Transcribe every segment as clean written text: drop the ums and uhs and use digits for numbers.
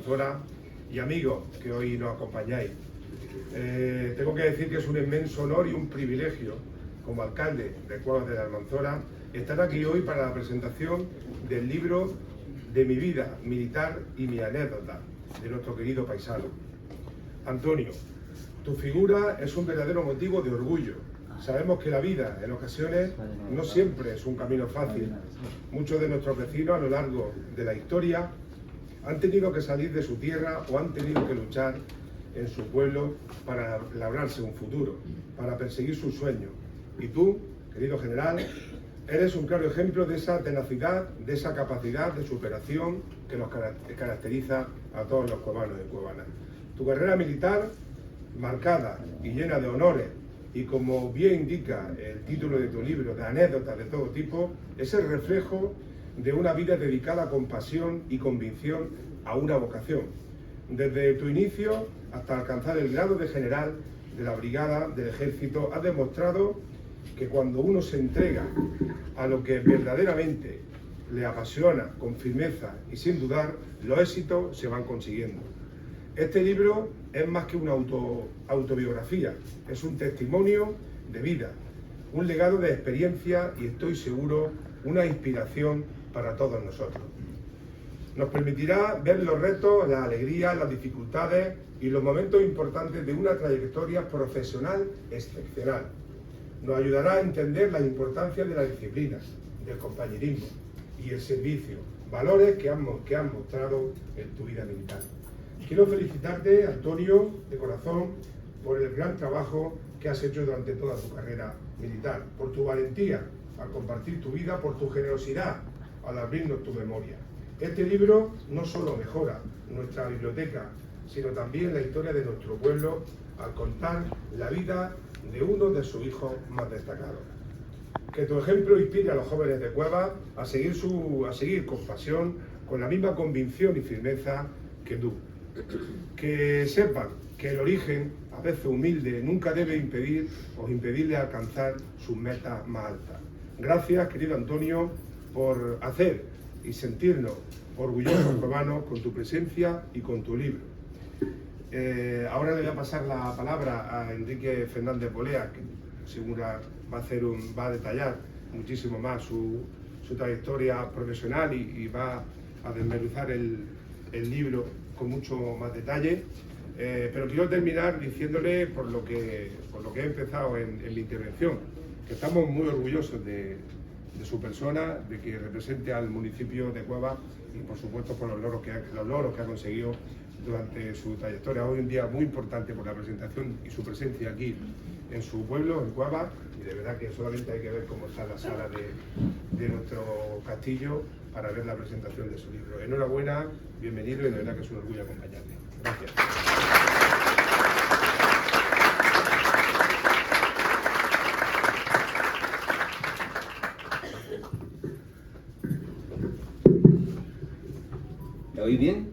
Almanzora y amigos que hoy nos acompañáis. Tengo que decir que es un inmenso honor y un privilegio, como alcalde de Cuevas de la Almanzora, estar aquí hoy para la presentación del libro de mi vida militar y mi anécdota, de nuestro querido paisano. Antonio, tu figura es un verdadero motivo de orgullo. Sabemos que la vida, en ocasiones, no siempre es un camino fácil. Muchos de nuestros vecinos a lo largo de la historia han tenido que salir de su tierra o han tenido que luchar en su pueblo para labrarse un futuro, para perseguir sus sueños. Y tú, querido general, eres un claro ejemplo de esa tenacidad, de esa capacidad de superación que nos caracteriza a todos los cuevanos y cuevanas. Tu carrera militar, marcada y llena de honores, y como bien indica el título de tu libro, de anécdotas de todo tipo, es el reflejo de una vida dedicada con pasión y convicción a una vocación. Desde tu inicio hasta alcanzar el grado de general de la brigada del ejército, has demostrado que cuando uno se entrega a lo que verdaderamente le apasiona con firmeza y sin dudar, los éxitos se van consiguiendo. Este libro es más que una autobiografía, es un testimonio de vida, un legado de experiencia y, estoy seguro, una inspiración para todos nosotros. Nos permitirá ver los retos, las alegrías, las dificultades y los momentos importantes de una trayectoria profesional excepcional. Nos ayudará a entender la importancia de la disciplina, del compañerismo y el servicio, valores que han mostrado en tu vida militar. Quiero felicitarte, Antonio, de corazón, por el gran trabajo que has hecho durante toda tu carrera militar, por tu valentía al compartir tu vida, por tu generosidad al abrirnos tu memoria. Este libro no solo mejora nuestra biblioteca, sino también la historia de nuestro pueblo al contar la vida de uno de sus hijos más destacados. Que tu ejemplo inspire a los jóvenes de Cuevas a seguir con pasión, con la misma convicción y firmeza que tú. Que sepan que el origen, a veces humilde, nunca debe impedirle alcanzar sus metas más altas. Gracias, querido Antonio, por hacer y sentirnos orgullosos cuevanos con tu presencia y con tu libro. Ahora le voy a pasar la palabra a Enrique Fernández Bolea, que segura va a detallar muchísimo más su trayectoria profesional y va a desmenuzar el libro con mucho más detalle, pero quiero terminar diciéndole por lo que he empezado en mi intervención, que estamos muy orgullosos de su persona, de que represente al municipio de Cuevas y por supuesto por los logros que ha conseguido durante su trayectoria. Hoy un día muy importante por la presentación y su presencia aquí en su pueblo, en Cuevas, y de verdad que solamente hay que ver cómo está la sala de nuestro castillo para ver la presentación de su libro. Enhorabuena, bienvenido y de verdad que es un orgullo acompañarte. Gracias. ¿Me oís bien?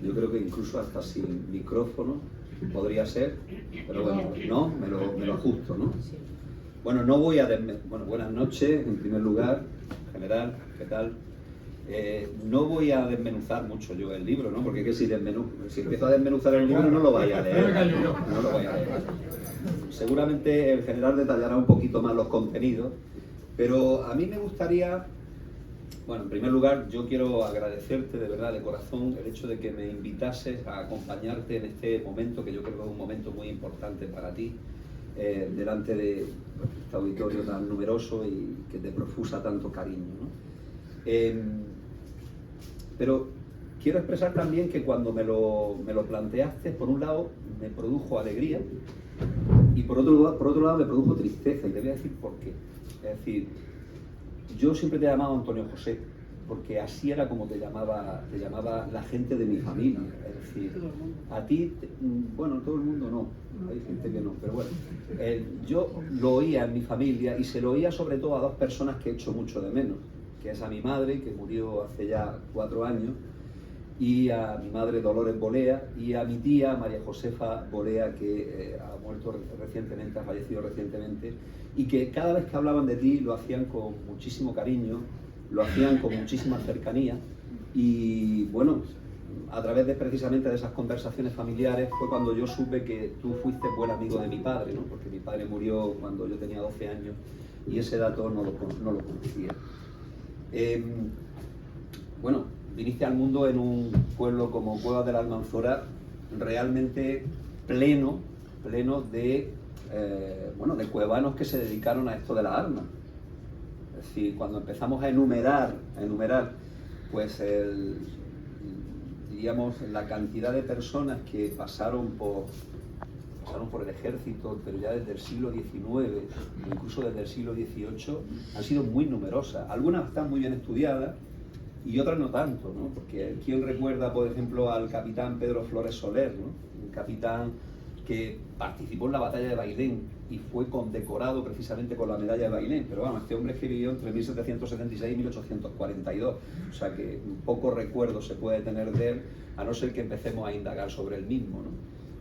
Yo creo que incluso hasta sin micrófono podría ser, pero bueno, no, me lo ajusto, ¿no? Bueno, no voy a buenas noches, en primer lugar, general, ¿qué tal? No voy a desmenuzar mucho yo el libro, ¿no? Porque es que si empiezo a desmenuzar el libro no lo vaya a leer. No lo vaya a leer. Seguramente el general detallará un poquito más los contenidos, pero a mí me gustaría, bueno, en primer lugar, yo quiero agradecerte de verdad, de corazón, el hecho de que me invitases a acompañarte en este momento, que yo creo que es un momento muy importante para ti, delante de este auditorio tan numeroso y que te profusa tanto cariño, ¿no? Pero quiero expresar también que cuando me lo planteaste, por un lado me produjo alegría y por otro lado me produjo tristeza, y te voy a decir por qué. Es decir, yo siempre te he llamado Antonio José, porque así era como te llamaba la gente de mi familia. Es decir, a ti, bueno, todo el mundo no, hay gente que no, pero bueno, yo lo oía en mi familia y se lo oía sobre todo a dos personas que echo mucho de menos, que es a mi madre, que murió hace ya 4 años, y a mi madre Dolores Bolea, y a mi tía María Josefa Bolea, que ha muerto recientemente, ha fallecido recientemente, y que cada vez que hablaban de ti lo hacían con muchísimo cariño, lo hacían con muchísima cercanía, y bueno, a través de precisamente de esas conversaciones familiares fue cuando yo supe que tú fuiste buen amigo de mi padre, ¿no? Porque mi padre murió cuando yo tenía 12 años y ese dato no lo conocía. Bueno, viniste al mundo en un pueblo como Cuevas de la Almanzora realmente pleno de, de cuevanos que se dedicaron a esto de la arma. Es decir, cuando empezamos a enumerar pues diríamos, la cantidad de personas que pasaron por el ejército, pero ya desde el siglo XIX, incluso desde el siglo XVIII, han sido muy numerosas. Algunas están muy bien estudiadas y otras no tanto, ¿no? Porque ¿quién recuerda, por ejemplo, al capitán Pedro Flores Soler, ¿no? Un capitán que participó en la batalla de Bailén y fue condecorado precisamente con la medalla de Bailén? Pero bueno, este hombre es que vivió entre 1776 y 1842, o sea que poco recuerdo se puede tener de él, a no ser que empecemos a indagar sobre él mismo, ¿no?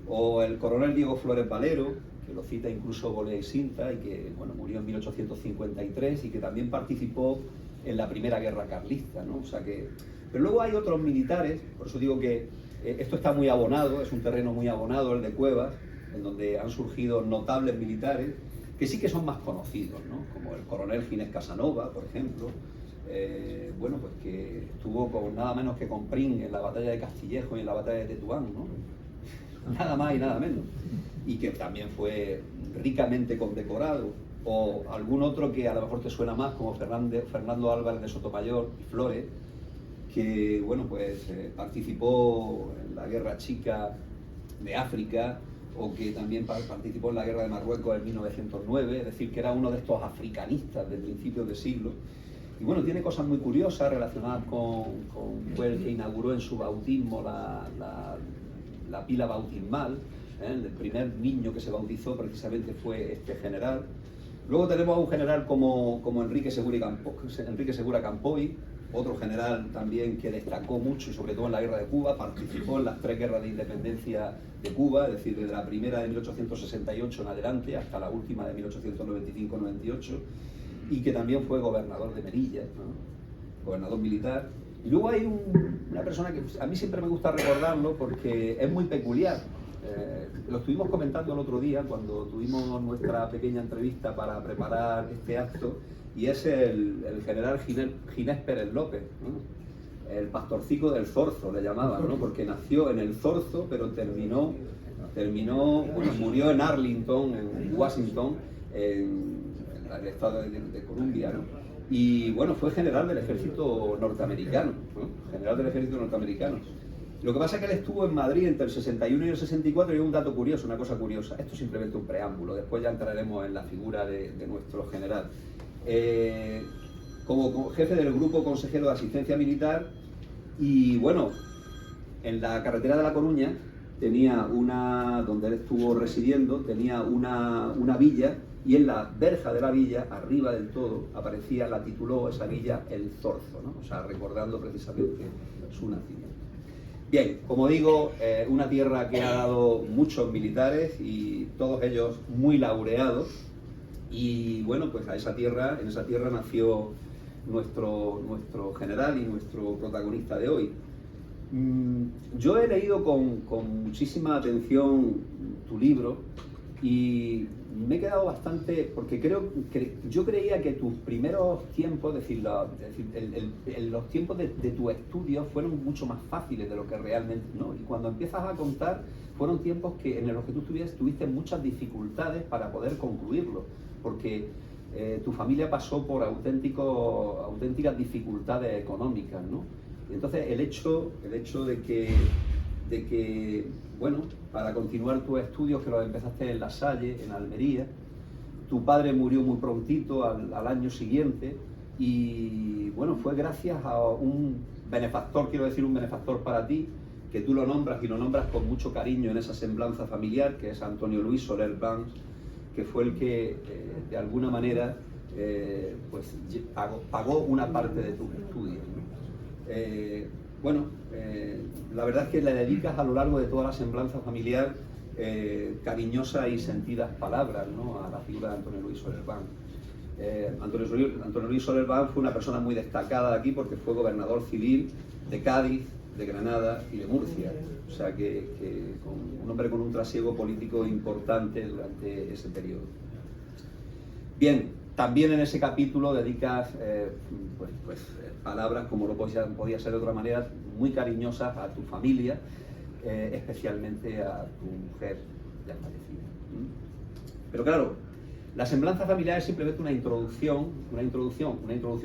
O el coronel Diego Flores Valero, que lo cita incluso Bolea y Cinta, y que bueno, murió en 1853 y que también participó en la primera guerra carlista, ¿no? O sea que... Pero luego hay otros militares, por eso digo que esto está muy abonado, es un terreno muy abonado el de Cuevas, en donde han surgido notables militares que sí que son más conocidos, ¿no? Como el coronel Ginés Casanova, por ejemplo, bueno, pues que estuvo con nada menos que con Prim en la batalla de Castillejo y en la batalla de Tetuán, ¿no? Nada más y nada menos, y que también fue ricamente condecorado. O algún otro que a lo mejor te suena más, como Fernando Álvarez de Sotomayor y Flores, que bueno, pues participó en la Guerra Chica de África, o que también participó en la Guerra de Marruecos en 1909, es decir, que era uno de estos africanistas de principios de siglo. Y bueno, tiene cosas muy curiosas relacionadas fue el que inauguró en su bautismo la pila bautismal, ¿eh? El primer niño que se bautizó precisamente fue este general. Luego tenemos a un general como Enrique Segura Campoy, otro general también que destacó mucho, sobre todo en la guerra de Cuba, participó en las 3 guerras de independencia de Cuba, es decir, desde la primera de 1868 en adelante hasta la última de 1895-98, y que también fue gobernador de Melilla, ¿no? Gobernador militar. Y luego hay una persona que a mí siempre me gusta recordarlo porque es muy peculiar. Lo estuvimos comentando el otro día cuando tuvimos nuestra pequeña entrevista para preparar este acto, y es el general Ginés Pérez López, ¿no? El pastorcico del Zorzo le llamaban, ¿no? Porque nació en el Zorzo, pero bueno, murió en Arlington, en Washington, en el estado de Columbia, ¿no? Y bueno, fue general del ejército norteamericano, ¿no? General del ejército norteamericano. Lo que pasa es que él estuvo en Madrid entre el 61 y el 64, y un dato curioso, una cosa curiosa. Esto es simplemente un preámbulo, después ya entraremos en la figura de nuestro general. Como jefe del grupo consejero de asistencia militar, y bueno, en la carretera de La Coruña tenía donde él estuvo residiendo, tenía una villa, y en la verja de la villa, arriba del todo, la tituló esa villa El Zorzo, ¿no? O sea, recordando precisamente su nacimiento. Bien, como digo, una tierra que ha dado muchos militares y todos ellos muy laureados, y bueno, pues en esa tierra nació nuestro general y nuestro protagonista de hoy. Yo he leído con muchísima atención tu libro y me he quedado bastante, porque yo creía que tus primeros tiempos, los tiempos de tu estudio fueron mucho más fáciles de lo que realmente, ¿no? Y cuando empiezas a contar, fueron tiempos en los que tú tuviste muchas dificultades para poder concluirlo, porque tu familia pasó por auténticas dificultades económicas, ¿no? Y entonces el hecho de que, bueno, para continuar tus estudios, que los empezaste en La Salle, en Almería, tu padre murió muy prontito al año siguiente, y bueno, fue gracias a un benefactor, quiero decir un benefactor para ti, que tú lo nombras y lo nombras con mucho cariño en esa semblanza familiar, que es Antonio Luis Soler Banks, que fue el que de alguna manera pues pagó una parte de tus estudios, ¿no? La verdad es que le dedicas a lo largo de toda la semblanza familiar cariñosas y sentidas palabras, ¿no? A la figura de Antonio Luis Soler Banks. Antonio Luis Soler Banks fue una persona muy destacada aquí porque fue gobernador civil de Cádiz, de Granada y de Murcia. O sea que un hombre con un trasiego político importante durante ese periodo. Bien, también en ese capítulo dedicas palabras, como no podía ser de otra manera, muy cariñosas a tu familia, especialmente a tu mujer ya fallecida. Pero claro, la semblanza familiar es simplemente una introducción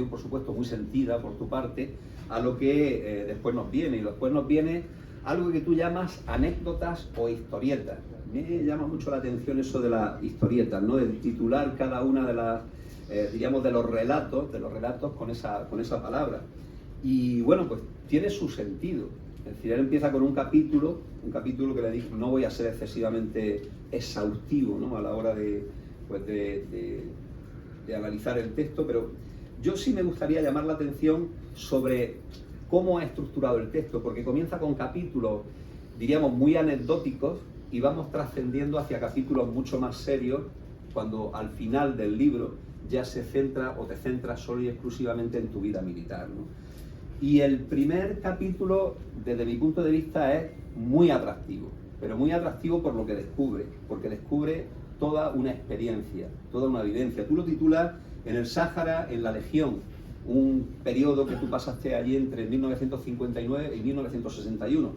por supuesto muy sentida por tu parte a lo que después nos viene, y después nos viene algo que tú llamas anécdotas o historietas. Me llama mucho la atención eso de las historietas, ¿no? El titular cada una de las, diríamos, de los relatos con esa palabra. Y bueno, pues tiene su sentido. Es decir, él empieza con un capítulo que le dijo, no voy a ser excesivamente exhaustivo, ¿no?, a la hora de analizar el texto, pero yo sí me gustaría llamar la atención sobre cómo ha estructurado el texto, porque comienza con capítulos, diríamos, muy anecdóticos, y vamos trascendiendo hacia capítulos mucho más serios, cuando al final del libro ya se centra o te centras solo y exclusivamente en tu vida militar, ¿no? Y el primer capítulo, desde mi punto de vista, es muy atractivo, pero muy atractivo por lo que descubre, porque descubre toda una experiencia, toda una vivencia. Tú lo titulas En el Sáhara, en la Legión, un periodo que tú pasaste allí entre 1959 y 1961.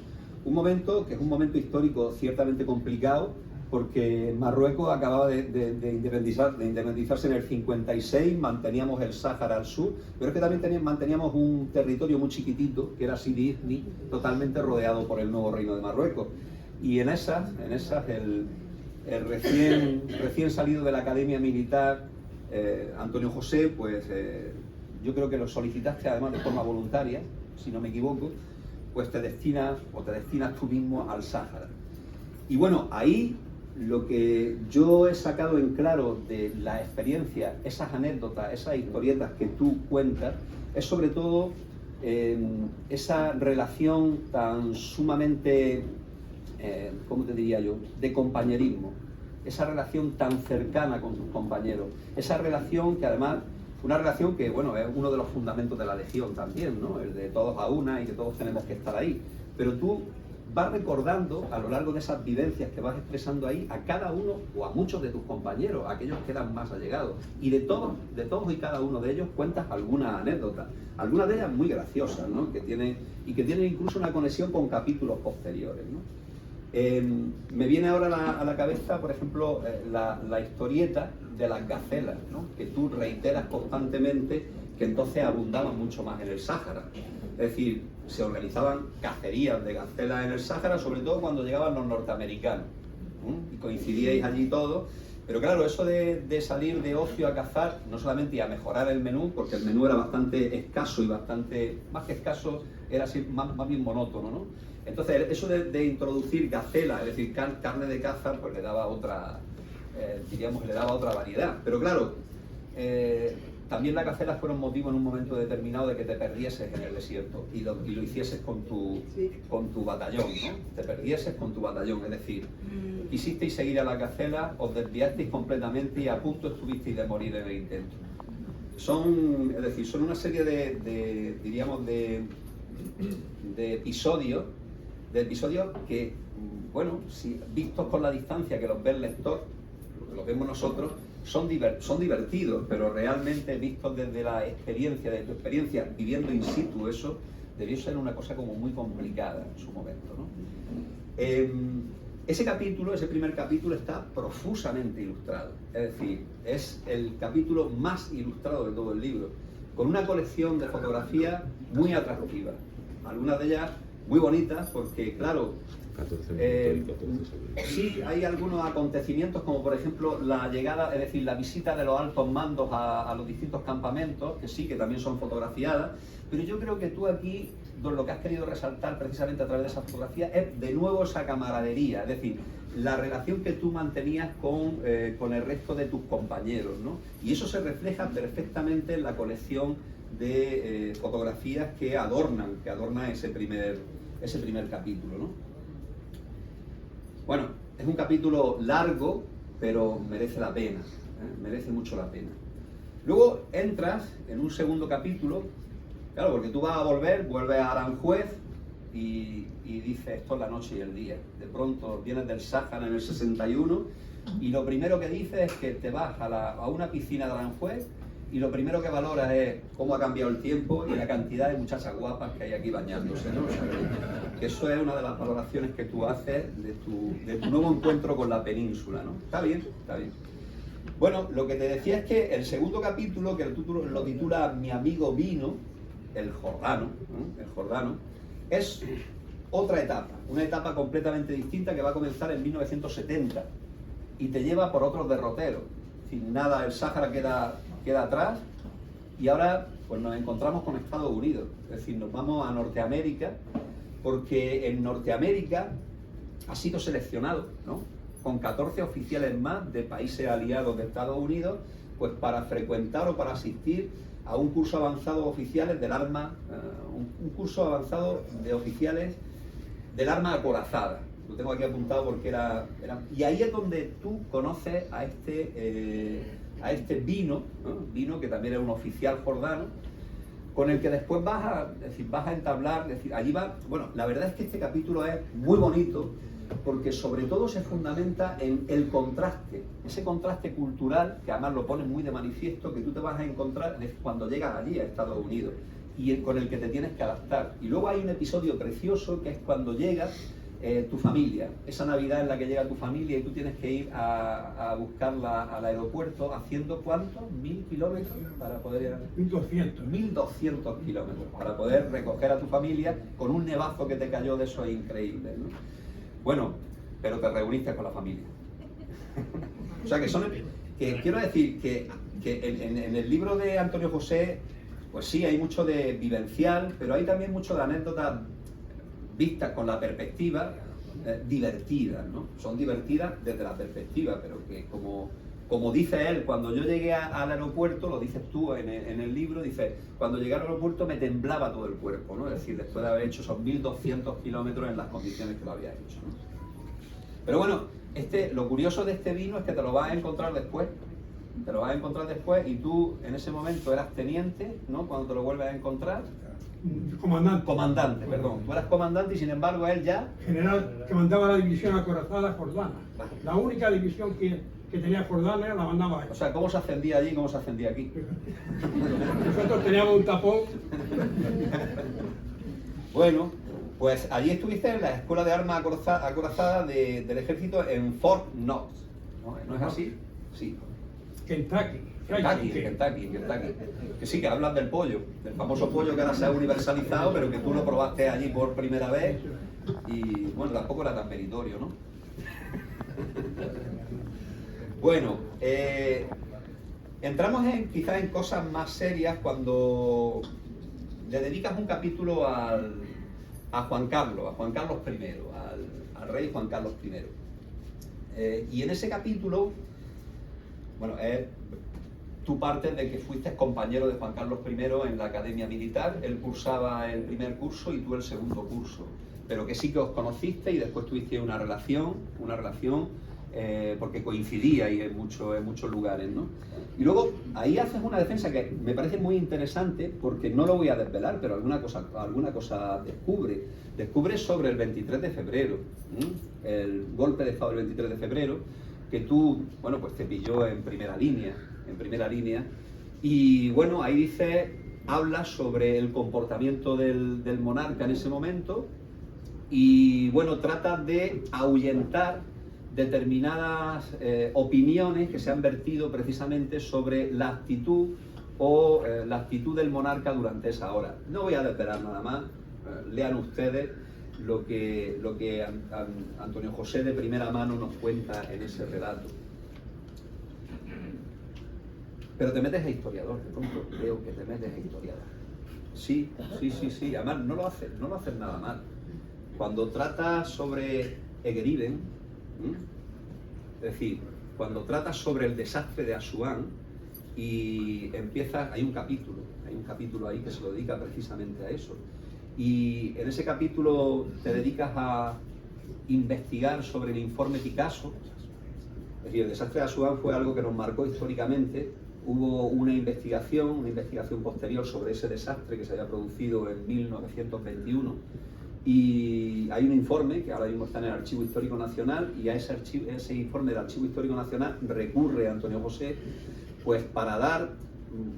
Un momento que es un momento histórico ciertamente complicado, porque Marruecos acababa de independizarse en el 56, manteníamos el Sáhara al sur, pero es que también manteníamos un territorio muy chiquitito, que era Sidi Ifni, totalmente rodeado por el nuevo reino de Marruecos. Y en esas el recién salido de la Academia Militar, Antonio José, pues yo creo que lo solicitaste además de forma voluntaria, si no me equivoco, pues te destinas tú mismo al Sáhara. Y bueno, ahí lo que yo he sacado en claro de la experiencia, esas anécdotas, esas historietas que tú cuentas, es sobre todo esa relación tan sumamente, ¿cómo te diría yo?, de compañerismo, esa relación tan cercana con tus compañeros, esa relación que además, una relación que, bueno, es uno de los fundamentos de la Legión también, ¿no?, el de todos a una y que todos tenemos que estar ahí, pero tú vas recordando a lo largo de esas vivencias que vas expresando ahí a cada uno o a muchos de tus compañeros, a aquellos que eran más allegados, y de todos y cada uno de ellos cuentas alguna anécdota, algunas de ellas muy graciosas, ¿no?, que tienen incluso una conexión con capítulos posteriores, ¿no? Me viene ahora a la cabeza, por ejemplo, la historieta de las gacelas, ¿no?, que tú reiteras constantemente, que entonces abundaban mucho más en el Sáhara. Es decir, se organizaban cacerías de gacelas en el Sáhara, sobre todo cuando llegaban los norteamericanos, y coincidíais allí todos. Pero claro, eso de salir de ocio a cazar, no solamente a mejorar el menú, porque el menú era bastante escaso y bastante, más que escaso, era así, más bien monótono, ¿no? Entonces, eso de introducir gacela, es decir, carne de caza, pues le daba otra, diríamos, le daba otra variedad. Pero claro, también las gacelas fueron motivo en un momento determinado de que te perdieses en el desierto y lo hicieses con tu batallón, ¿no? Te perdieses con tu batallón, es decir, quisisteis seguir a las gacelas, os desviasteis completamente y a punto estuvisteis de morir en el intento. Son una serie diríamos, de episodios que, bueno, si vistos con la distancia que los ve el lector, lo que los vemos nosotros, son divertidos, pero realmente vistos desde la experiencia, de tu experiencia, viviendo in situ eso, debió ser una cosa como muy complicada en su momento, ¿no? Ese primer capítulo está profusamente ilustrado, es decir, es el capítulo más ilustrado de todo el libro, con una colección de fotografías muy atractivas, algunas de ellas muy bonitas, porque claro, sí hay algunos acontecimientos, como por ejemplo la llegada, es decir, la visita de los altos mandos a los distintos campamentos, que sí, que también son fotografiadas, pero yo creo que tú aquí lo que has querido resaltar precisamente a través de esas fotografías es de nuevo esa camaradería, es decir, la relación que tú mantenías con el resto de tus compañeros, ¿no? Y eso se refleja perfectamente en la colección de fotografías que adornan ese primer capítulo, ¿no? Bueno, es un capítulo largo, pero merece la pena, merece mucho la pena. Luego entras en un segundo capítulo, claro, porque tú vas a vuelves a Aranjuez, y dice esto es la noche y el día. De pronto vienes del Sáhara en el 61 y lo primero que dices es que te vas a una piscina de Aranjuez y lo primero que valoras es cómo ha cambiado el tiempo y la cantidad de muchachas guapas que hay aquí bañándose, ¿no? O sea, que eso es una de las valoraciones que tú haces de tu nuevo encuentro con la península, ¿no? Está bien, está bien. Bueno, lo que te decía es que el segundo capítulo, que lo titula Mi amigo vino, el Jordano, ¿no? El Jordano, es otra etapa, una etapa completamente distinta que va a comenzar en 1970 y te lleva por otros derroteros. Sin nada, el Sáhara queda atrás y ahora pues nos encontramos con Estados Unidos, es decir, nos vamos a Norteamérica, porque en Norteamérica ha sido seleccionado, ¿no?, con 14 oficiales más de países aliados de Estados Unidos, pues para frecuentar o para asistir a un curso avanzado de oficiales del arma, un curso avanzado de oficiales del arma acorazada. Lo tengo aquí apuntado porque era... Y ahí es donde tú conoces a este Vino, ¿no?, Vino, que también era un oficial jordano, con el que después vas a entablar, allí va... Bueno, la verdad es que este capítulo es muy bonito, porque sobre todo se fundamenta en el contraste, ese contraste cultural, que además lo pone muy de manifiesto, que tú te vas a encontrar cuando llegas allí a Estados Unidos, y con el que te tienes que adaptar. Y luego hay un episodio precioso, que es cuando llega tu familia, esa Navidad en la que llega tu familia y tú tienes que ir a buscarla al aeropuerto, haciendo ¿cuántos? 1000 kilómetros para poder ir a... 1200. 1200 kilómetros para poder recoger a tu familia con un nevazo que te cayó de esos increíbles, ¿no? Bueno, pero te reuniste con la familia. O sea, que quiero decir que en el libro de Antonio José, pues sí, hay mucho de vivencial, pero hay también mucho de anécdotas vistas con la perspectiva divertidas, ¿no? Son divertidas desde la perspectiva, pero que como dice él, cuando yo llegué al aeropuerto, lo dices tú en el libro, dice, cuando llegué al aeropuerto me temblaba todo el cuerpo, ¿no? Es decir, después de haber hecho esos 1200 kilómetros en las condiciones que lo había hecho, ¿no? Pero bueno, lo curioso de este Vino es que te lo vas a encontrar después, y tú en ese momento eras teniente, ¿no?, cuando te lo vuelves a encontrar. Comandante, perdón. Tú eras comandante y sin embargo él ya... General que mandaba la división acorazada jordana. La única división que tenía Jordania la mandaba él. O sea, ¿cómo se ascendía allí y cómo se ascendía aquí? Nosotros teníamos un tapón. Bueno, pues allí estuviste en la Escuela de Armas Acorazada del Ejército en Fort Knox, ¿no es así? Sí. Kentucky. Kentucky. Que sí, que hablas del pollo, del famoso pollo que ahora se ha universalizado, pero que tú lo probaste allí por primera vez y, bueno, tampoco era tan meritorio, ¿no? Bueno, entramos quizás en cosas más serias cuando le dedicas un capítulo a Juan Carlos I, al rey Juan Carlos I. Y en ese capítulo, bueno, tú partes de que fuiste compañero de Juan Carlos I en la Academia Militar, él cursaba el primer curso y tú el segundo curso, pero que sí que os conociste y después tuviste una relación, porque coincidíais en muchos lugares, ¿no? Y luego ahí haces una defensa que me parece muy interesante, porque no lo voy a desvelar, pero alguna cosa descubre sobre el 23 de febrero, el golpe de Estado del 23 de febrero, que tú, bueno, pues te pilló en primera línea, y bueno, ahí habla sobre el comportamiento del monarca en ese momento, y bueno, trata de ahuyentar determinadas opiniones que se han vertido precisamente sobre la actitud del monarca durante esa hora. No voy a desvelar nada más, lean ustedes lo que Antonio José de primera mano nos cuenta en ese relato. Pero te metes a historiador, de pronto creo que te metes a historiador. Sí, además no lo haces nada mal. Cuando trata sobre Egueriben, es decir, cuando trata sobre el desastre de Asuán, y hay un capítulo ahí que se lo dedica precisamente a eso. Y en ese capítulo te dedicas a investigar sobre el informe Picasso. Es decir, el desastre de Asuán fue algo que nos marcó históricamente. Hubo una investigación posterior sobre ese desastre que se había producido en 1921 Y hay un informe que ahora mismo está en el Archivo Histórico Nacional, y a ese informe del Archivo Histórico Nacional recurre Antonio José, pues para dar,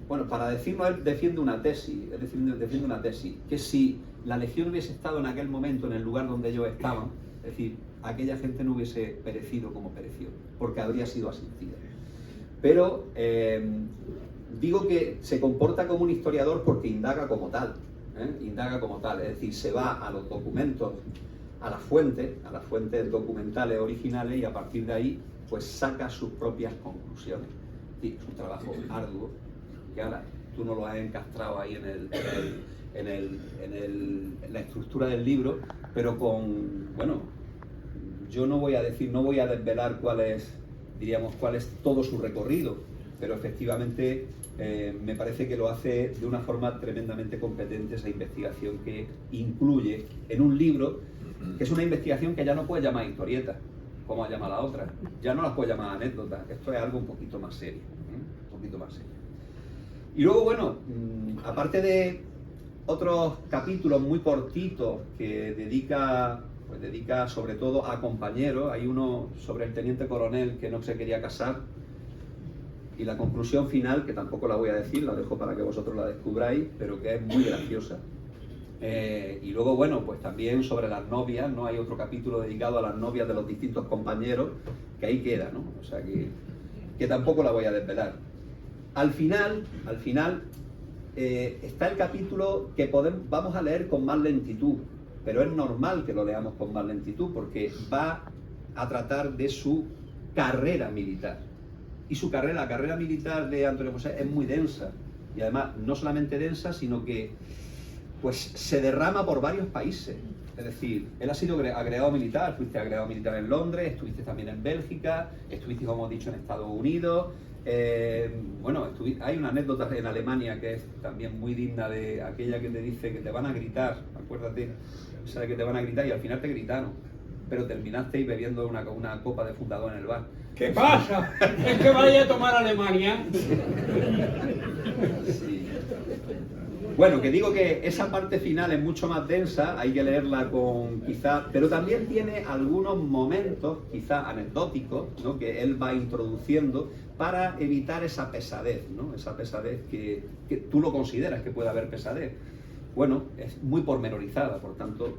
bueno, para decirlo, él defiende una tesis, que si la Legión hubiese estado en aquel momento en el lugar donde ellos estaban, es decir, aquella gente no hubiese perecido como pereció, porque habría sido asistida. Pero digo que se comporta como un historiador porque indaga como tal, indaga como tal, es decir, se va a los documentos, a las fuentes documentales originales, y a partir de ahí pues saca sus propias conclusiones. Sí, es un trabajo arduo, que ahora tú no lo has encastrado ahí en la estructura del libro, pero bueno, yo no voy a desvelar cuál es todo su recorrido, pero efectivamente me parece que lo hace de una forma tremendamente competente, esa investigación que incluye en un libro, que es una investigación que ya no puedes llamar historieta, como ha llamado la otra, ya no las puedes llamar anécdota, esto es algo un poquito más serio, un poquito más serio. Y luego, bueno, aparte de otros capítulos muy cortitos que dedica sobre todo a compañeros, hay uno sobre el teniente coronel que no se quería casar, y la conclusión final, que tampoco la voy a decir, la dejo para que vosotros la descubráis, pero que es muy graciosa. Y luego, bueno, pues también sobre las novias, ¿no? Hay otro capítulo dedicado a las novias de los distintos compañeros, que ahí queda, ¿no? O sea que tampoco la voy a desvelar. Al final está el capítulo que vamos a leer con más lentitud, pero es normal que lo leamos con más lentitud porque va a tratar de su carrera militar. Y la carrera militar de Antonio José es muy densa, y además no solamente densa, sino que pues se derrama por varios países. Es decir, él ha sido agregado militar, fuiste agregado militar en Londres, estuviste también en Bélgica, estuviste, como hemos dicho, en Estados Unidos. Bueno, hay una anécdota en Alemania que es también muy digna, de aquella que te dice que te van a gritar, acuérdate, esa de que te van a gritar, y al final te gritaron, pero terminaste bebiendo una copa de fundador en el bar. ¿Qué pasa? ¿Es que vaya a tomar Alemania? Sí. Bueno, que digo que esa parte final es mucho más densa, hay que leerla con quizá, pero también tiene algunos momentos quizá anecdóticos, ¿no? Que él va introduciendo para evitar esa pesadez, ¿no? Esa pesadez que tú lo consideras que puede haber pesadez. Bueno, es muy pormenorizada, por tanto.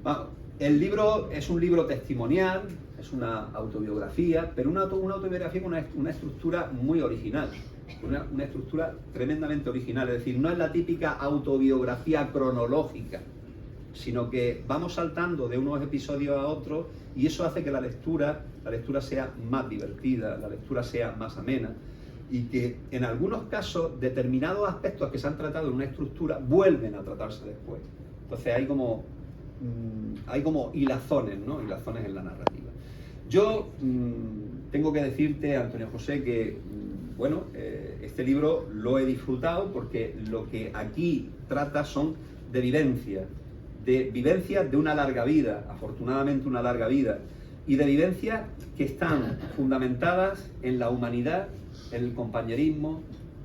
Vamos, el libro es un libro testimonial, es una autobiografía, pero una autobiografía con una estructura muy original. Una estructura tremendamente original, es decir, no es la típica autobiografía cronológica, sino que vamos saltando de unos episodios a otros, y eso hace que la lectura sea más divertida, la lectura sea más amena, y que en algunos casos determinados aspectos que se han tratado en una estructura vuelven a tratarse después. Entonces hay como hilazones, ¿no? Hilazones en la narrativa. Yo tengo que decirte, Antonio José, que bueno, este libro lo he disfrutado porque lo que aquí trata son de vivencias de una larga vida, afortunadamente una larga vida, y de vivencias que están fundamentadas en la humanidad, en el compañerismo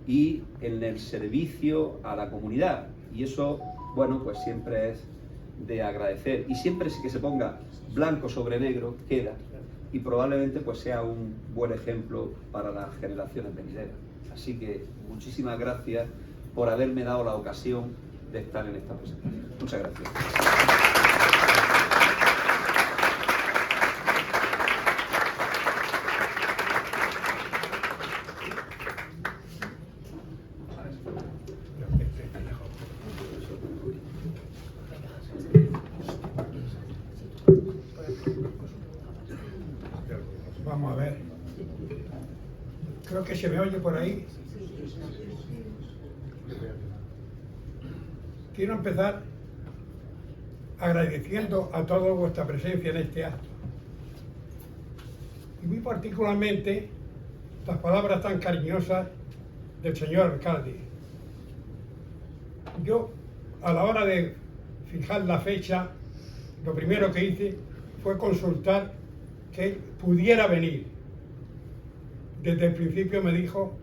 y en el servicio a la comunidad. Y eso, bueno, pues siempre es de agradecer, y siempre que se ponga blanco sobre negro queda, y probablemente pues sea un buen ejemplo para las generaciones venideras. Así que muchísimas gracias por haberme dado la ocasión de estar en esta presentación. Muchas gracias. Vamos a ver. Creo que se me oye por ahí. Quiero empezar agradeciendo a todos vuestra presencia en este acto. Y muy particularmente las palabras tan cariñosas del señor alcalde. Yo, a la hora de fijar la fecha, lo primero que hice fue consultar que él pudiera venir. Desde el principio me dijo,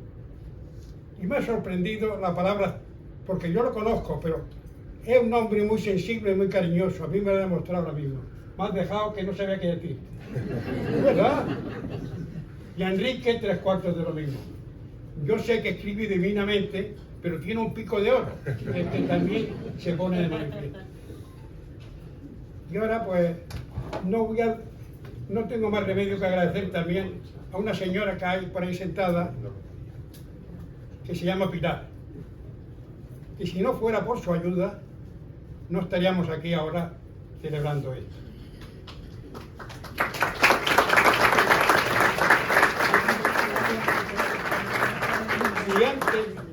y me ha sorprendido la palabra, porque yo lo conozco, pero Es un hombre muy sensible y muy cariñoso. A mí me lo ha demostrado ahora mismo. Me has dejado que no sabía qué decir. ¿Es verdad? Y a Enrique, 3/4 de lo mismo. Yo sé que escribe divinamente, pero tiene un pico de oro, que también se pone de manifiesto. Y ahora, pues, no tengo más remedio que agradecer también a una señora que hay por ahí sentada, que se llama Pilar. Y si no fuera por su ayuda, no estaríamos aquí ahora celebrando esto. Y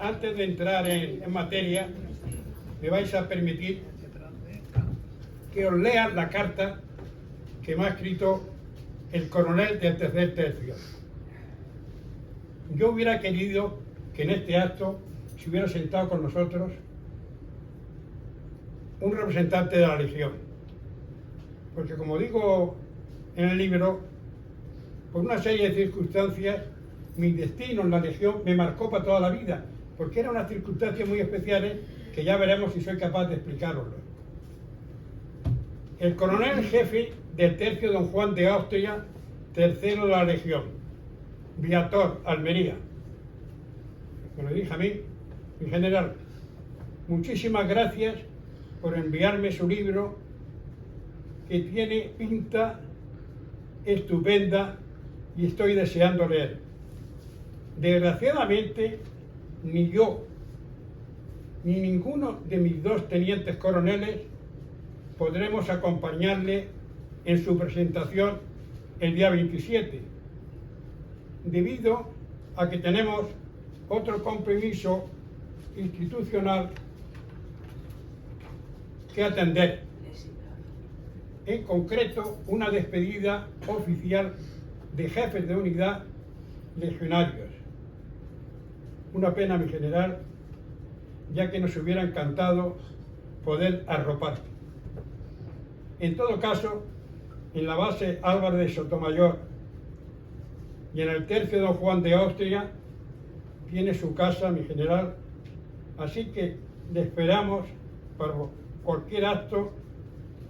antes de entrar en materia, me vais a permitir que os lea la carta que me ha escrito el coronel del tercer tercio. Yo hubiera querido que en este acto se hubiera sentado con nosotros un representante de la Legión, porque como digo en el libro, por una serie de circunstancias, mi destino en la Legión me marcó para toda la vida, porque eran unas circunstancias muy especiales que ya veremos si soy capaz de explicaroslo. El coronel jefe del tercio Don Juan de Austria, tercero de la Legión, Viator, Almería. Me lo dije a mí, mi general. Muchísimas gracias por enviarme su libro, que tiene pinta estupenda y estoy deseando leer. Desgraciadamente, ni yo ni ninguno de mis dos tenientes coroneles podremos acompañarle en su presentación el día 27, debido a que tenemos otro compromiso institucional que atender, en concreto una despedida oficial de jefes de unidad legionarios. Una pena, mi general, ya que nos hubiera encantado poder arroparte. En todo caso, en la base Álvarez de Sotomayor y en el tercio Don Juan de Austria tiene su casa, mi general, así que le esperamos para cualquier acto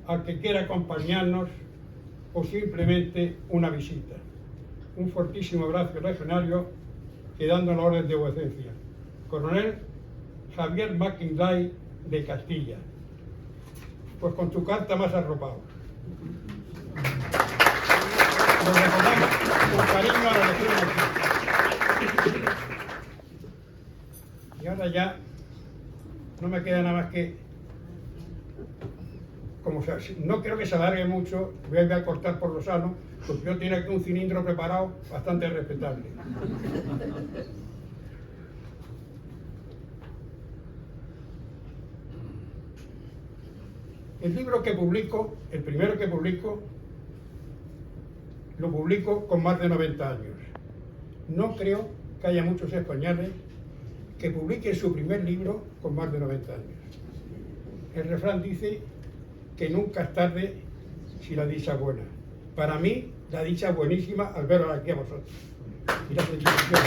al que quiera acompañarnos o simplemente una visita. Un fortísimo abrazo legionario, quedando en la orden de vuecencia. Coronel Javier McIntyre de Castilla. Pues con tu carta más arropado. Nos recordamos con cariño a la Legión aquí. Y ahora ya no me queda nada más que, como no creo que se alargue mucho, voy a cortar por lo sano, porque yo tengo aquí un cilindro preparado bastante respetable. El libro que publico, el primero que publico, lo publico con más de 90 años. No creo que haya muchos españoles que publiquen su primer libro con más de 90 años. El refrán dice que nunca es tarde si la dicha es buena. Para mí, la dicha es buenísima al veros aquí a vosotros. Y la felicitación.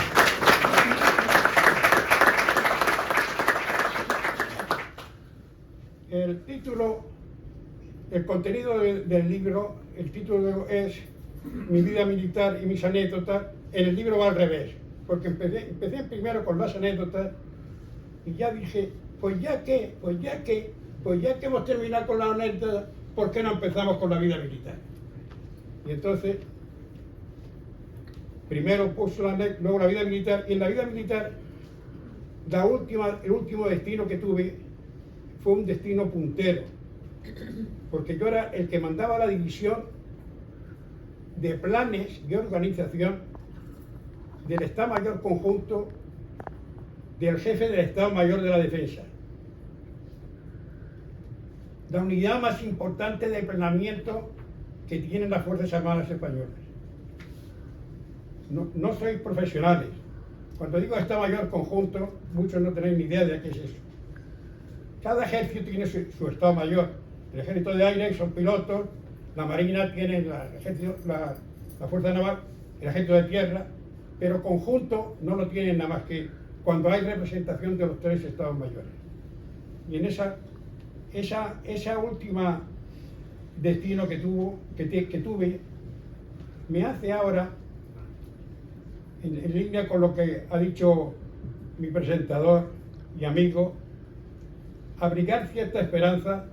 El título, el contenido del libro, el título es Mi vida militar y mis anécdotas. En el libro va al revés, porque empecé primero con las anécdotas y ya dije, pues ya que hemos terminado con las anécdotas, ¿por qué no empezamos con la vida militar? Y entonces, primero puso luego la vida militar, y en la vida militar, el último destino que tuve fue un destino puntero, porque yo era el que mandaba la división de planes y organización del Estado Mayor Conjunto del jefe del Estado Mayor de la Defensa. La unidad más importante de planeamiento que tienen las Fuerzas Armadas Españolas. No sois profesionales. Cuando digo Estado Mayor Conjunto, muchos no tenéis ni idea de qué es eso. Cada ejército tiene su Estado Mayor. El Ejército de Aire son pilotos, la Marina tiene la Fuerza Naval, el Ejército de Tierra, pero conjunto no lo tienen nada más que cuando hay representación de los tres Estados Mayores. Y en esa última destino que tuve me hace ahora, en línea con lo que ha dicho mi presentador y amigo, abrigar cierta esperanza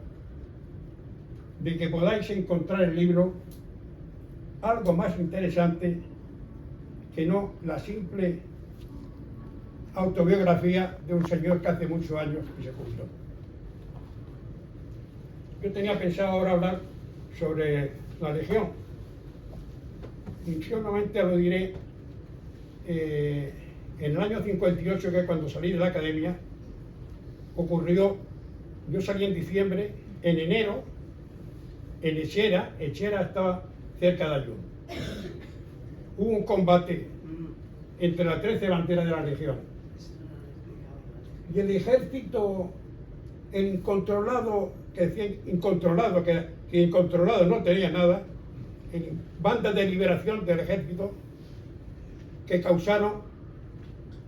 de que podáis encontrar en el libro algo más interesante que no la simple autobiografía de un señor que hace muchos años que se jubiló. Yo tenía pensado ahora hablar sobre la Legión, y solamente lo diré. En el año 58, que es cuando salí de la academia, ocurrió, yo salí en diciembre, en enero, en Echera estaba cerca de Ayun. Hubo un combate entre las 13 banderas de la Legión. Y el ejército, el incontrolado, que decía incontrolado, que incontrolado no tenía nada, en bandas de liberación del ejército, que causaron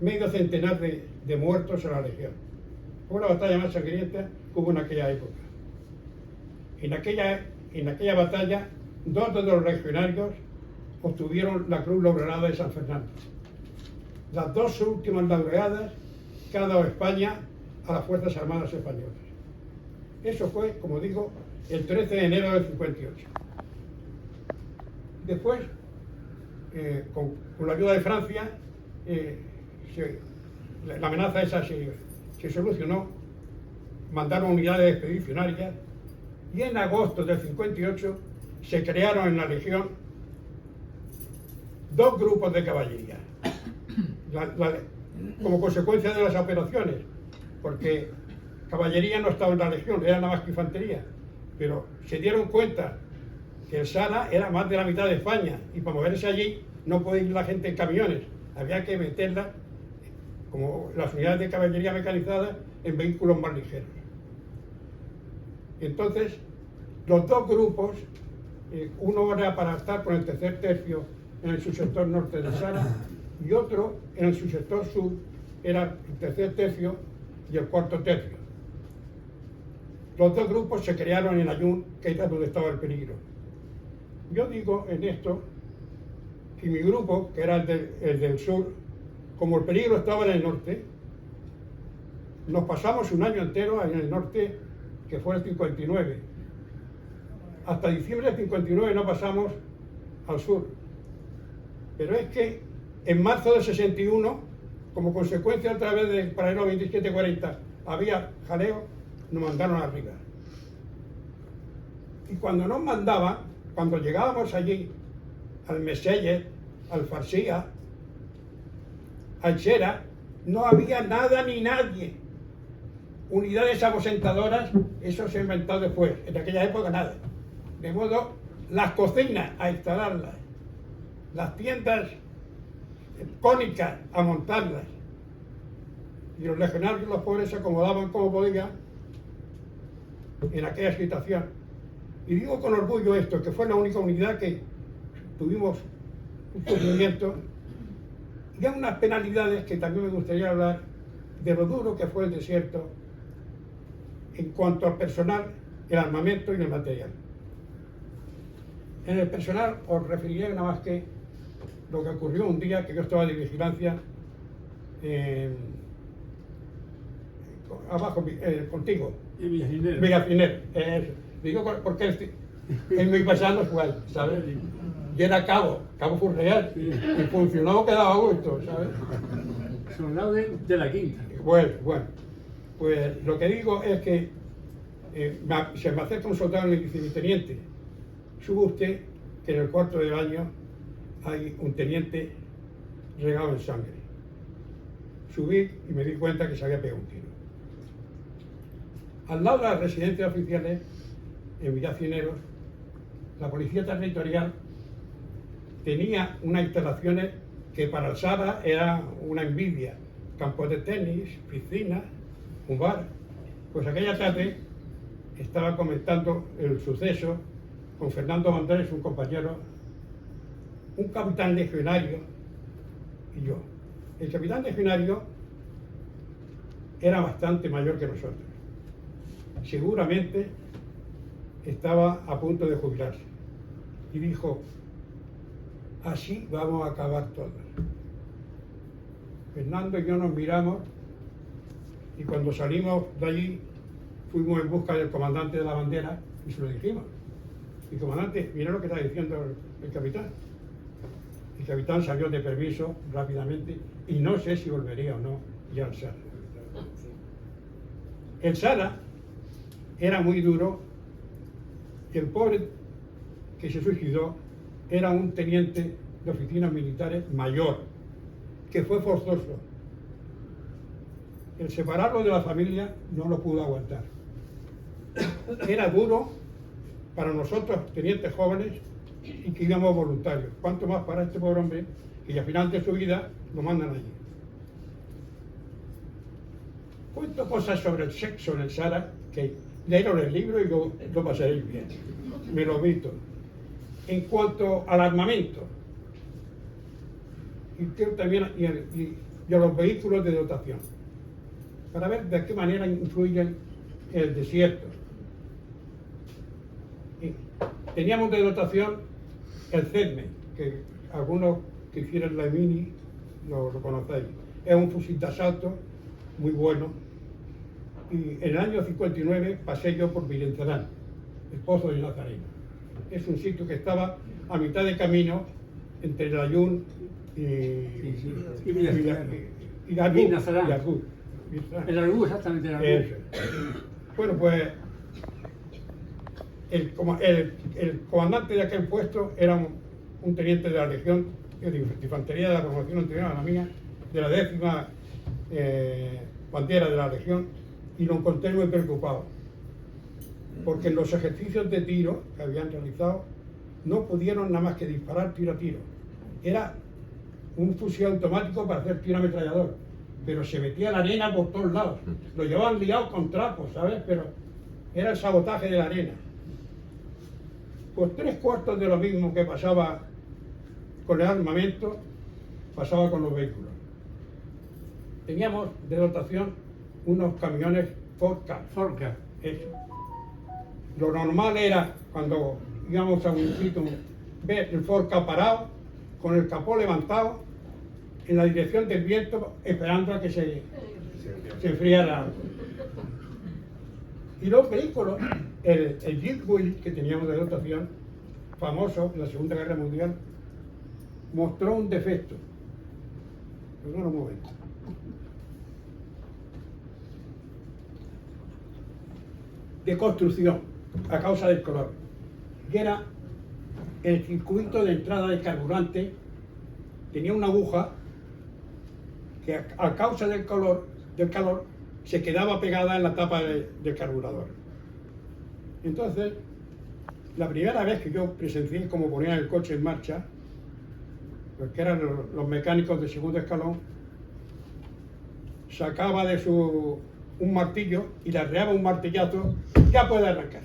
medio centenar de muertos en la Legión. Fue la batalla más sangrienta que hubo en aquella época. En aquella batalla, 2 de los legionarios obtuvieron la Cruz Laureada de San Fernando. Las 2 últimas laureadas que ha dado España a las Fuerzas Armadas Españolas. Eso fue, como digo, el 13 de enero del 58. Después, con la ayuda de Francia, la amenaza esa se solucionó, mandaron unidades expedicionarias y en agosto del 58 se crearon en la Legión 2 grupos de caballería, como consecuencia de las operaciones, porque caballería no estaba en la Legión, era nada más que infantería, pero se dieron cuenta que el Sala era más de la mitad de España y para moverse allí no podía ir la gente en camiones, había que meterla, como las unidades de caballería mecanizadas, en vehículos más ligeros. Entonces, los 2 grupos, uno era para estar con el tercer tercio en el subsector norte del Sala y otro en el subsector sur, era el tercer tercio y el cuarto tercio. Los 2 grupos se crearon en Ayun, que era donde estaba el peligro. Yo digo en esto que mi grupo, que era el del sur, como el peligro estaba en el norte, nos pasamos un año entero en el norte, que fue el 59. Hasta diciembre del 59 no pasamos al sur. Pero es que en marzo del 61, como consecuencia otra vez del paralelo 2740, había jaleo, nos mandaron arriba. Y cuando nos mandaban, cuando llegábamos allí, al Meselle, al Farsía, al Chera, no había nada ni nadie. Unidades aposentadoras, eso se ha inventado después, en aquella época nada. De modo, las cocinas a instalarlas, las tiendas cónicas a montarlas, y los legionarios, los pobres, se acomodaban como podían en aquella situación. Y digo con orgullo esto, que fue la única unidad que tuvimos un sufrimiento y hay unas penalidades que también me gustaría hablar de lo duro que fue el desierto en cuanto al personal, el armamento y el material. En el personal os referiré nada más que lo que ocurrió un día que yo estaba de vigilancia abajo, contigo. En Villacinero. Digo porque en mi pasado fue, ¿sabes? Y era cabo Furreal, sí. Y funcionó, quedaba a gusto, ¿sabes? Soldado de la quinta. Bueno, pues lo que digo es que se me acerca un soldado y me dice: mi teniente, suba usted que en el cuarto de baño hay un teniente regado en sangre. Subí y me di cuenta que se había pegado un tiro. Al lado de las residencias oficiales, en Villacineros, la Policía Territorial tenía unas instalaciones que para el Sara era una envidia. Campos de tenis, piscina, un bar. Pues aquella tarde estaba comentando el suceso con Fernando Mandares, un compañero, un capitán legionario y yo. El capitán legionario era bastante mayor que nosotros. seguramente estaba a punto de jubilarse. Y dijo, así vamos a acabar todos. Fernando y yo nos miramos y cuando salimos de allí fuimos en busca del comandante de la bandera y se lo dijimos. Y comandante, mira lo que está diciendo el capitán. El capitán salió de permiso rápidamente y no sé si volvería o no ya al Sara. El Sara era muy duro y el pobre que se suicidó era un teniente de oficinas militares mayor, que fue forzoso. El separarlo de la familia no lo pudo aguantar. Era duro para nosotros, tenientes jóvenes, y que íbamos voluntarios. Cuanto más para este pobre hombre, que al final de su vida lo mandan allí. Cuento cosas sobre el sexo en el Sara, que leeron el libro y lo pasaréis bien. Me lo visto. En cuanto al armamento, y creo también y a los vehículos de dotación, para ver de qué manera influyen en el desierto. Y teníamos de dotación el CEDME, que algunos que hicieron la Mini lo conocéis. Es un fusil de asalto muy bueno. Y en el año 59 pasé yo por Vilencerán, el Pozo de Nazareno. Es un sitio que estaba a mitad de camino entre el Ayun y Argud. El Argud, exactamente, el Argud. Eso. Bueno, pues el comandante de aquel puesto era un teniente de la Legión de Infantería de la promoción anterior a la mía, de la 10ª bandera de la Legión, y lo encontré muy preocupado, porque en los ejercicios de tiro que habían realizado no pudieron nada más que disparar tiro a tiro. Era un fusil automático para hacer tiro ametrallador, pero se metía la arena por todos lados. Lo llevaban liado con trapos, ¿sabes? Pero era el sabotaje de la arena. Pues 3/4 de lo mismo que pasaba con el armamento, pasaba con los vehículos. Teníamos de dotación unos camiones Ford Ka. Eso. Lo normal era, cuando íbamos a un sitio, ver el Ford Ka parado, con el capó levantado, en la dirección del viento, esperando a que se enfriara. Y los vehículos, el Jeep Wheel que teníamos de dotación, famoso en la Segunda Guerra Mundial, mostró un defecto. Perdón un momento. De construcción, a causa del color. Y era el circuito de entrada de carburante, tenía una aguja que a causa del calor, se quedaba pegada en la tapa del carburador. Entonces, la primera vez que yo presencié cómo ponían el coche en marcha, porque eran los mecánicos de segundo escalón, sacaba de un martillo y le arreaba un martillazo, ya puede arrancar.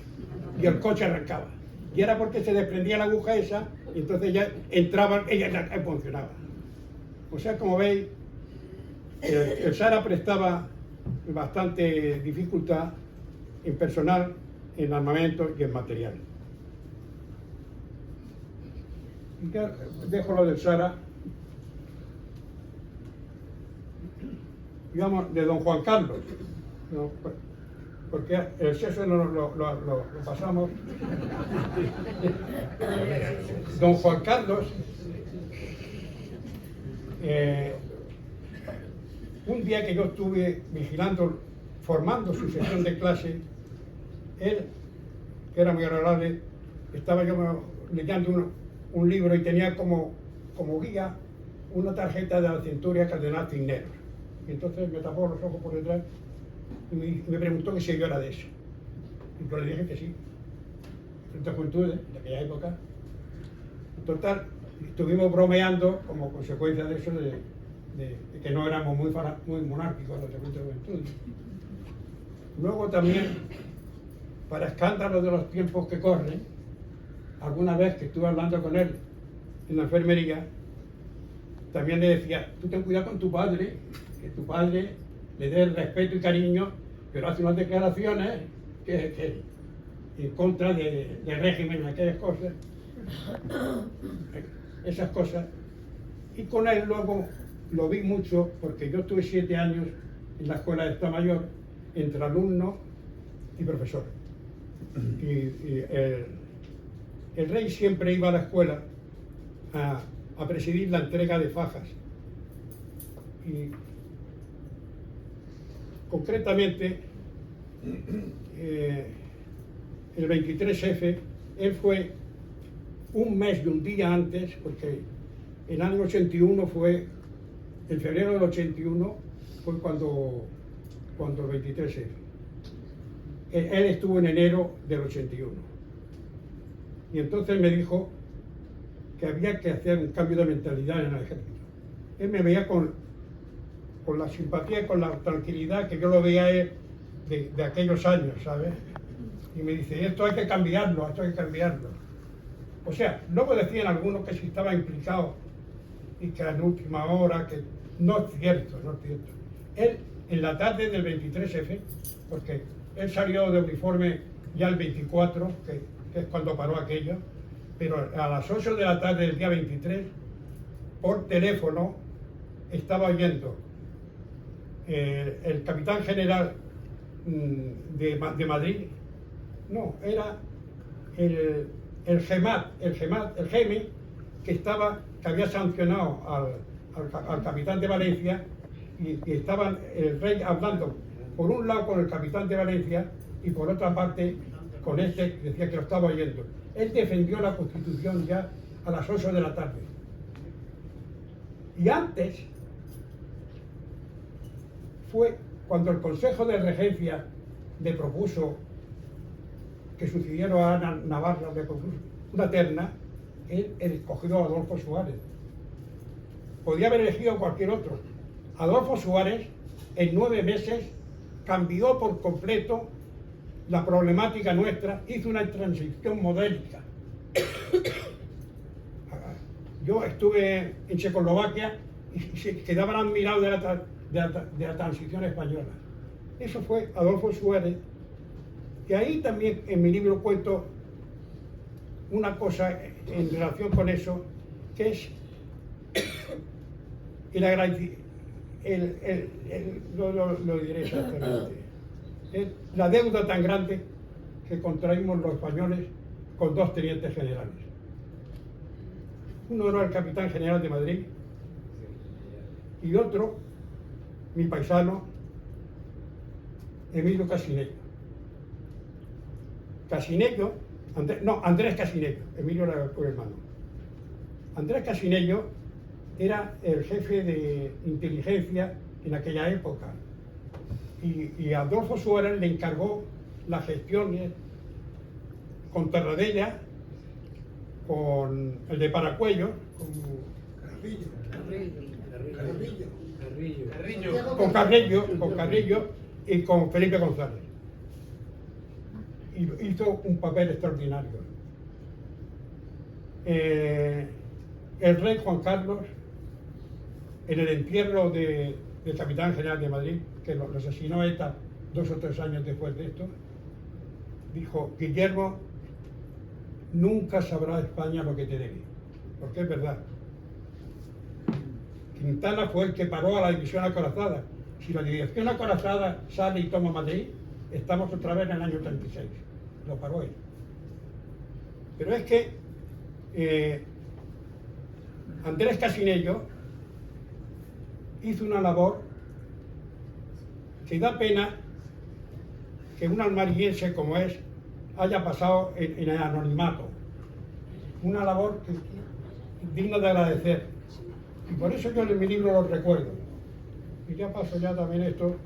Y el coche arrancaba. Y era porque se desprendía la aguja esa, y entonces ya entraba, ella funcionaba. O sea, como veis, el Sara prestaba bastante dificultad en personal, en armamento y en material. Y ya dejo lo del Sara. Digamos, de don Juan Carlos, ¿no? Porque el sexo lo pasamos. Don Juan Carlos, un día que yo estuve vigilando, formando su sesión de clase, él, que era muy agradable, estaba yo leyendo un libro y tenía como guía una tarjeta de la Centuria Cardenal Cisneros. Y entonces me tapó los ojos por detrás y me preguntó que si yo era de eso. Y yo le dije que sí. Frente a juventudes de aquella época. Total, estuvimos bromeando como consecuencia de eso, de que no éramos muy monárquicos los de juventudes. Luego también, para escándalo de los tiempos que corren, alguna vez que estuve hablando con él en la enfermería, también le decía, tú ten cuidado con tu padre, que tu padre le dé el respeto y cariño, pero hace unas declaraciones que en contra del régimen, aquellas cosas, esas cosas. Y con él luego lo vi mucho, porque yo estuve 7 años en la escuela de Estado Mayor, entre alumno y profesor. Y el rey siempre iba a la escuela a presidir la entrega de fajas. Y concretamente, el 23F, él fue un mes y un día antes, porque el año 81 fue, en febrero del 81 fue cuando el 23F. Él estuvo en enero del 81. Y entonces me dijo que había que hacer un cambio de mentalidad en el ejército. Él me veía con la simpatía y con la tranquilidad que yo lo veía él de aquellos años, ¿sabes? Y me dice, esto hay que cambiarlo, esto hay que cambiarlo. O sea, luego decían algunos que si estaba implicado y que en última hora, que no es cierto, no es cierto. Él, en la tarde del 23F, porque él salió de uniforme ya el 24, que es cuando paró aquello, pero a las 8 de la tarde del día 23, por teléfono, estaba oyendo el capitán general de Madrid, no, era el GEME, que había sancionado al capitán de Valencia, y estaban el rey hablando por un lado con el capitán de Valencia y por otra parte con este que decía que lo estaba oyendo. Él defendió la Constitución ya a las 8 de la tarde. Y antes fue cuando el Consejo de Regencia le propuso que sucediera a Ana Navarra, le propuso una terna, él escogió a Adolfo Suárez. Podía haber elegido a cualquier otro. Adolfo Suárez, en 9 meses, cambió por completo la problemática nuestra, hizo una transición modélica. Yo estuve en Checoslovaquia y se quedaban admirados de la transición española. Eso fue Adolfo Suárez. Y ahí también en mi libro cuento una cosa en relación con eso, que es el agradecimiento, lo diré exactamente, es la deuda tan grande que contraímos los españoles con 2 tenientes generales. Uno era el capitán general de Madrid y otro, mi paisano, Emilio Casinello. Andrés Casinello, Emilio era el hermano. Andrés Casinello era el jefe de inteligencia en aquella época, y Adolfo Suárez le encargó las gestiones con Terradella, con el de Paracuello, con Carrillo y con Felipe González. Y hizo un papel extraordinario. El rey Juan Carlos, en el entierro del capitán general de Madrid, que lo asesinó ETA 2 o 3 años después de esto, dijo: Guillermo, nunca sabrá España lo que te debe, porque es verdad. Quintana fue el que paró a la división acorazada. Si la división acorazada sale y toma Madrid, estamos otra vez en el año 36. Lo paró él. Pero es que Andrés Casinello hizo una labor que da pena que un almariense como es haya pasado en el anonimato. Una labor digna de agradecer. Y por eso yo en mi libro lo recuerdo. Y ya paso ya también esto.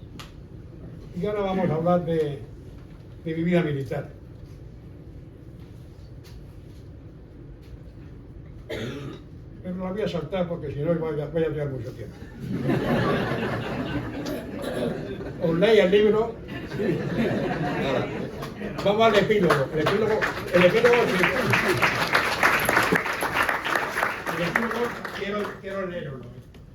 Y ahora vamos a hablar de mi vida militar. Pero la voy a saltar porque si no voy a llevar mucho tiempo. Os leí el libro. Vamos al epílogo. El epílogo quiero leerlo,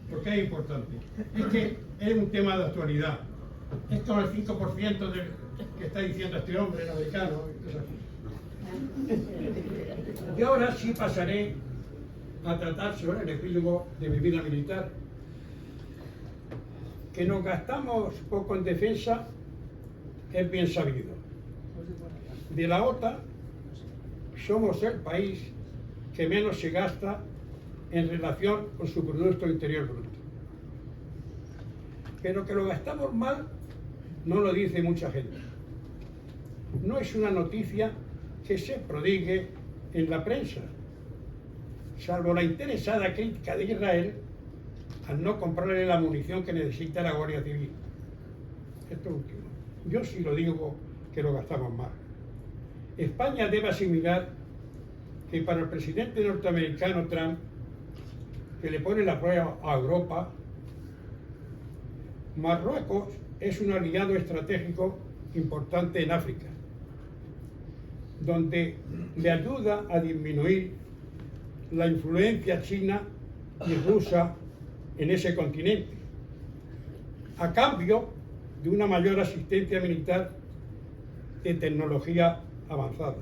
porque es importante. Es que es un tema de actualidad. es como el 5% del que está diciendo este hombre, el americano. Y ahora sí pasaré a tratar sobre el epílogo de mi vida militar. Que nos gastamos poco en defensa es bien sabido. De la OTAN somos el país que menos se gasta en relación con su Producto Interior Bruto. Pero que lo gastamos mal no lo dice mucha gente. No es una noticia que se prodigue en la prensa, salvo la interesada crítica de Israel al no comprarle la munición que necesita la Guardia Civil. Esto último. Yo sí lo digo que lo gastamos mal. España debe asimilar que para el presidente norteamericano Trump, que le pone la prueba a Europa, Marruecos es un aliado estratégico importante en África, donde le ayuda a disminuir la influencia china y rusa en ese continente, a cambio de una mayor asistencia militar de tecnología avanzada.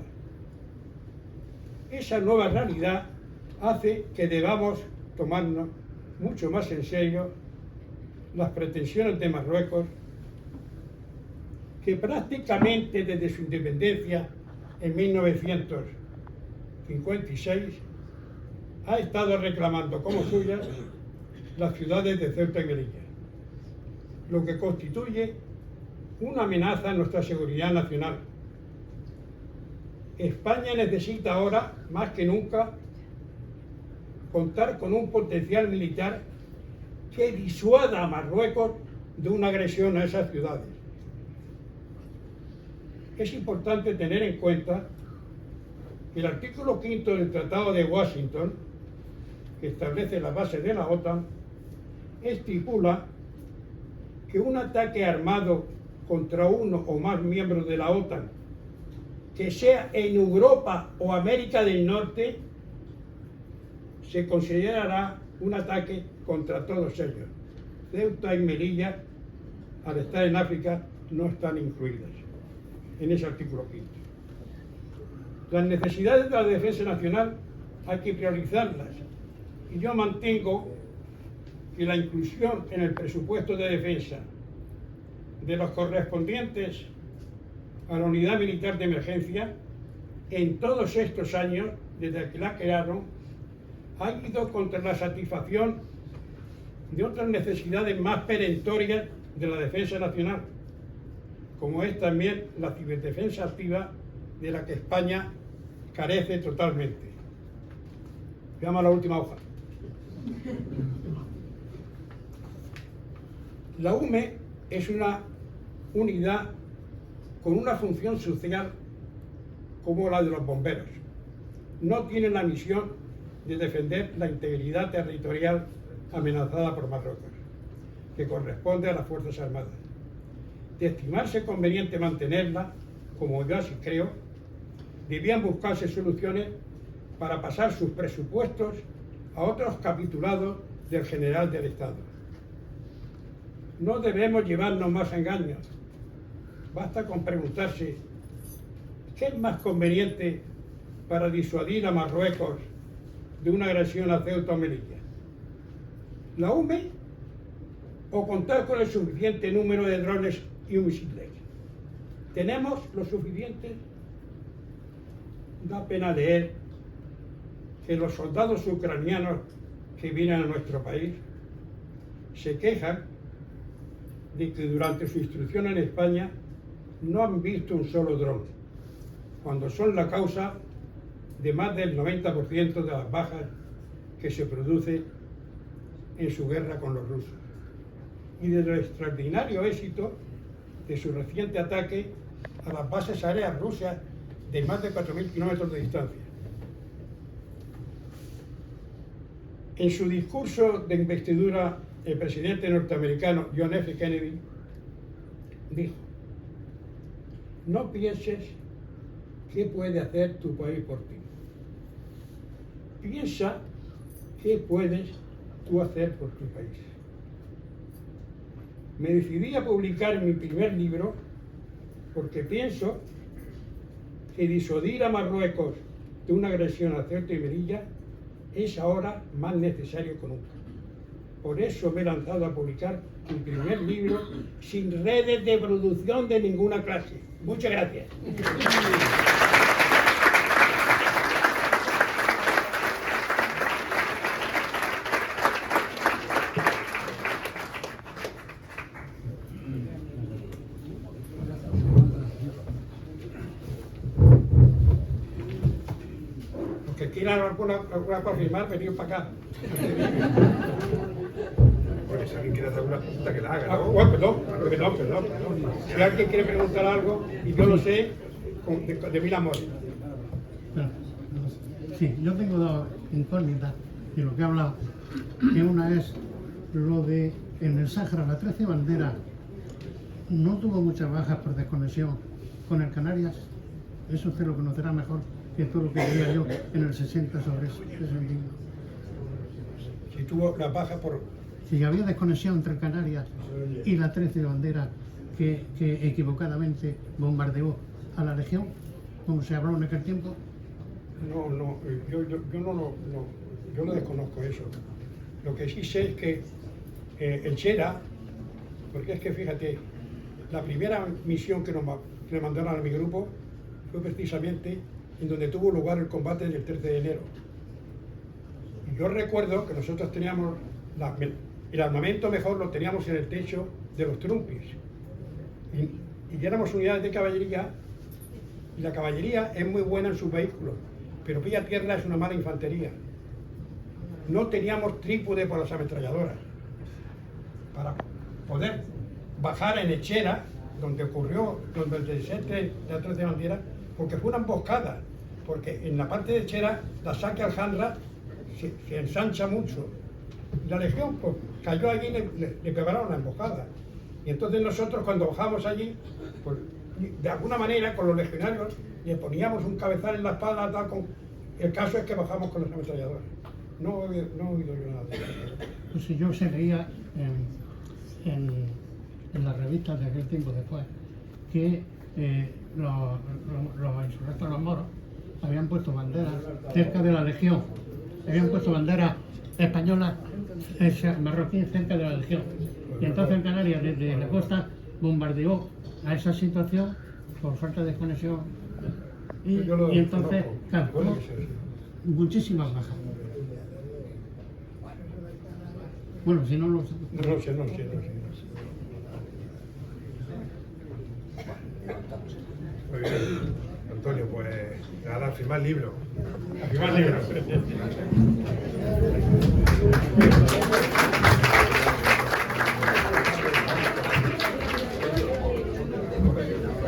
Esa nueva realidad hace que debamos tomarnos mucho más en serio las pretensiones de Marruecos, que prácticamente desde su independencia en 1956 ha estado reclamando como suyas las ciudades de Ceuta y Melilla, lo que constituye una amenaza a nuestra seguridad nacional. España necesita ahora, más que nunca, contar con un potencial militar que disuada a Marruecos de una agresión a esas ciudades. Es importante tener en cuenta que el artículo 5 del Tratado de Washington, que establece la base de la OTAN, estipula que un ataque armado contra uno o más miembros de la OTAN, que sea en Europa o América del Norte, se considerará un ataque contra todos ellos. Ceuta y Melilla, al estar en África, no están incluidas en ese artículo 5. Las necesidades de la defensa nacional hay que priorizarlas, y yo mantengo que la inclusión en el presupuesto de defensa de los correspondientes a la unidad militar de emergencia en todos estos años, desde que la crearon, ha ido contra la satisfacción de otras necesidades más perentorias de la defensa nacional, como es también la ciberdefensa activa, de la que España carece totalmente. Veamos la última hoja. La UME es una unidad con una función social como la de los bomberos. No tiene la misión de defender la integridad territorial amenazada por Marruecos, que corresponde a las Fuerzas Armadas. De estimarse conveniente mantenerla, como yo así creo, debían buscarse soluciones para pasar sus presupuestos a otros capitulados del General del Estado. No debemos llevarnos más engaños. Basta con preguntarse qué es más conveniente para disuadir a Marruecos de una agresión a Ceuta o Melilla: la UME o contar con el suficiente número de drones y misiles. ¿Tenemos lo suficiente? Da pena leer que los soldados ucranianos que vienen a nuestro país se quejan de que durante su instrucción en España no han visto un solo dron, cuando son la causa de más del 90% de las bajas que se producen en su guerra con los rusos, y del extraordinario éxito de su reciente ataque a las bases aéreas rusas de más de 4.000 kilómetros de distancia. En su discurso de investidura, el presidente norteamericano John F. Kennedy dijo: no pienses qué puede hacer tu país por ti. Piensa qué puedes tú hacer por tu país. Me decidí a publicar mi primer libro porque pienso que disuadir a Marruecos de una agresión a Ceuta y Melilla es ahora más necesario que nunca. Por eso me he lanzado a publicar mi primer libro sin redes de producción de ninguna clase. Muchas gracias. Los que quieran alguna cosa firmar, venid para acá. Bueno, si alguien quiere hacer alguna pregunta, que la haga, Ah, ¿no? bueno, perdón. Si alguien quiere preguntar algo y yo lo sé, de mil amores. Pero, sí, yo tengo dos incógnitas de lo que he hablado. Que una es lo de en el Sáhara, la 13 bandera no tuvo muchas bajas por desconexión con el Canarias. Eso usted lo conocerá mejor que todo lo que diría yo en el 60 sobre eso. Si tuvo la baja por... Si había desconexión entre Canarias y la 13 bandera que equivocadamente bombardeó a la Legión, como se habló en aquel tiempo. No, yo no desconozco eso. Lo que sí sé es que el Chera, porque es que fíjate, la primera misión que le mandaron a mi grupo fue precisamente en donde tuvo lugar el combate del 13 de enero. Y yo recuerdo que nosotros teníamos el armamento mejor lo teníamos en el techo de los trumpis. Y éramos unidades de caballería, y la caballería es muy buena en sus vehículos, pero pilla tierra es una mala infantería. No teníamos trípode por las ametralladoras. Para poder bajar en Echera, donde ocurrió, donde el desastre de la 13 bandera, porque fue una emboscada, porque en la parte de Echera la saque Alejandra se ensancha mucho. La legión pues, cayó allí y le prepararon la emboscada. Y entonces nosotros cuando bajamos allí, pues, de alguna manera con los legionarios le poníamos un cabezal en la espalda, tal, el caso es que bajamos con los ametralladoras. No he oído yo nada de eso. Pues si yo se leía en las revistas de aquel tiempo después que los insurrectos, los moros, habían puesto banderas cerca de la Legión, habían puesto banderas españolas marroquíes cerca de la Legión. Y entonces en Canarias, desde la costa, bombardeó a esa situación por falta de desconexión. Y entonces, claro, muchísimas bajas. Bueno, si no lo sé. No sé. Muy bien. Antonio, pues nada, firmar libro. A firmar libros.